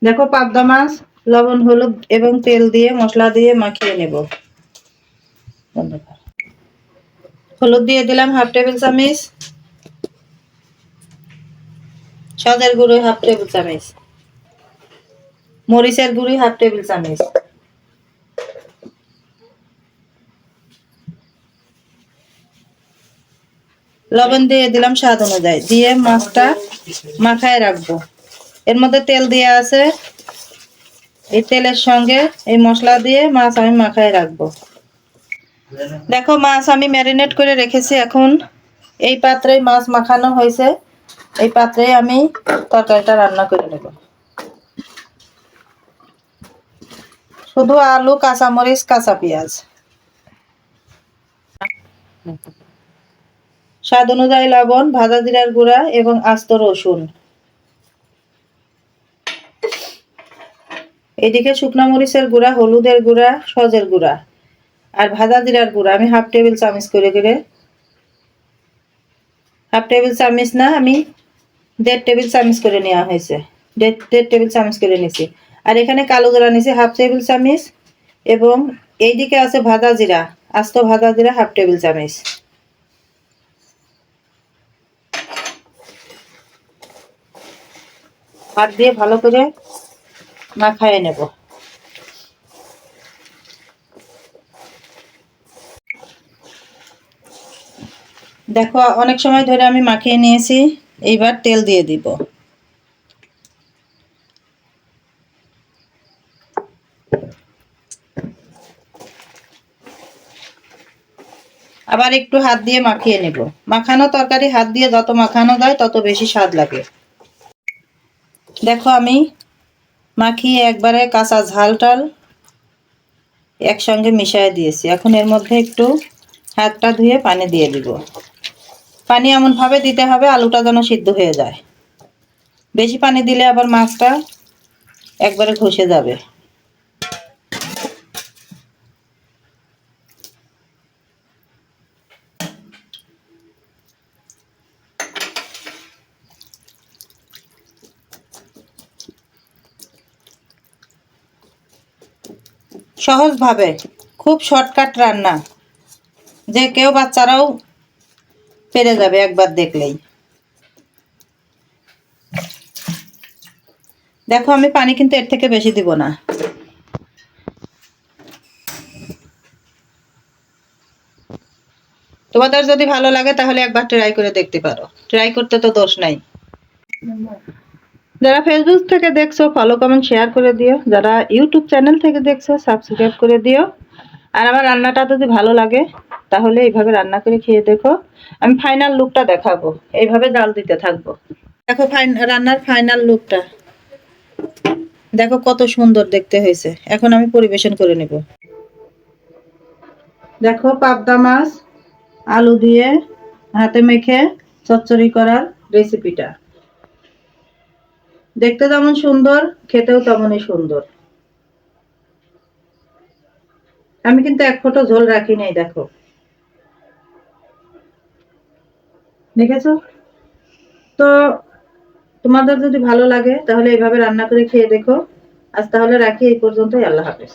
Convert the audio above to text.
দেখো পাবদা মাছ লবণ হলুদ এবং তেল দিয়ে মশলা দিয়ে মাখিয়ে নেব। হলুদ দিয়ে দিলাম 1/2 টেবিল চামচ, সদের গুঁড়ো 1/2 টেবিল চামচ, মরিচের গুঁড়ি 1/2 টেবিল চামচ, লবণ দিয়ে দিলাম স্বাদ অনুযায়ী, দিয়ে মাছটা মাখায় রাখবো। এর মধ্যে তেল দেওয়া আছে, এই তেলের সঙ্গে এই মশলা দিয়ে মাছ আমি মাখায় রাখবো। দেখো মাছ আমি ম্যারিনেট করে রেখেছি। এখন এই পাত্রে মাছ মাখানো হয়েছে, এই পাত্রে আমি তরকারিটা রান্না করে নেব। শুধু আলু, কাঁচামরিচ, কাঁচা পেঁয়াজ, স্বাদ অনুযায়ী লবণ, ভাজা জিরার গুঁড়া এবং আস্ত রসুন। এদিকে শুকনো মরিচের গুঁড়া, হলুদের গুঁড়া, সজের গুঁড়া আর ভাজা জিরার গুঁড়া আমি 1/2 টেবিল চামচ করে 1/2 টেবিল চামচ না, আমি 1.5 টেবিল চামচ করে নেওয়া হয়েছে। 1.5 টেবিল চামচ করে নিছি। আর এখানে কালো জিরা নিছি 1/2 টেবিল চামচ, এবং এইদিকে আছে ভাজা জিরা, আস্ত ভাজা জিরা 1/2 টেবিল চামচ। হাত দিয়ে ভালো করে মাখায় নেব। দেখো অনেক সময় ধরে আমি মাখিয়ে নিয়েছি, এইবার তেল দিয়ে দিব। আবার একটু হাত দিয়ে মাখিয়ে নেব। মাখানো তরকারি হাত দিয়ে যত মাখানো যায় তত বেশি স্বাদ লাগে। দেখো আমি মাখিয়ে একবারে কাঁচা ঝাল টাল একসঙ্গে মিশিয়ে দিয়েছি। এখন এর মধ্যে একটু হাতটা ধুয়ে পানি দিয়ে দিব। পানি এমন ভাবে দিতে হবে আলুটা যেন সিদ্ধ হয়ে যায়। বেশি পানি দিলে আবার মাছটা একবারে খসে যাবে। সহজভাবে খুব শর্টকাট রান্না, যে কেউ বাচ্চারাও পেরে যাবে একবার দেখলেই। দেখো আমি পানি কিন্তু এর থেকে বেশি দিব না। তোমাদের যদি ভালো লাগে তাহলে একবার ট্রাই করে দেখতে পারো, ট্রাই করতে তো দোষ নাই। যারা ফেসবুক থেকে দেখছো ফলো কমেন্ট শেয়ার করে দিও, যারা ইউটিউব চ্যানেল থেকে দেখছো সাবস্ক্রাইব করে দিও। আর আমার রান্নাটা যদি ভালো লাগে তাহলে এইভাবে রান্না করে খেয়ে দেখো। আমি ফাইনাল লুকটা দেখাবো, এইভাবে জাল দিতে থাকবো। দেখো রান্নার ফাইনাল লুকটা দেখো কত সুন্দর দেখতে হয়েছে। এখন আমি পরিবেশন করে নেব। দেখো পাবদা মাছ আলু দিয়ে হাতে মেখে চচ্চড়ি করার রেসিপিটা দেখতে যেমন সুন্দর, খেতেও তেমনই সুন্দর। আমি কিন্তু এক ফোঁটা ঝোল রাখি নাই। দেখো, দেখেছো তো? তোমাদের যদি ভালো লাগে তাহলে এইভাবে রান্না করে খেয়ে দেখো। আজ তাহলে রাখি এই পর্যন্তই। আল্লাহ হাফেজ।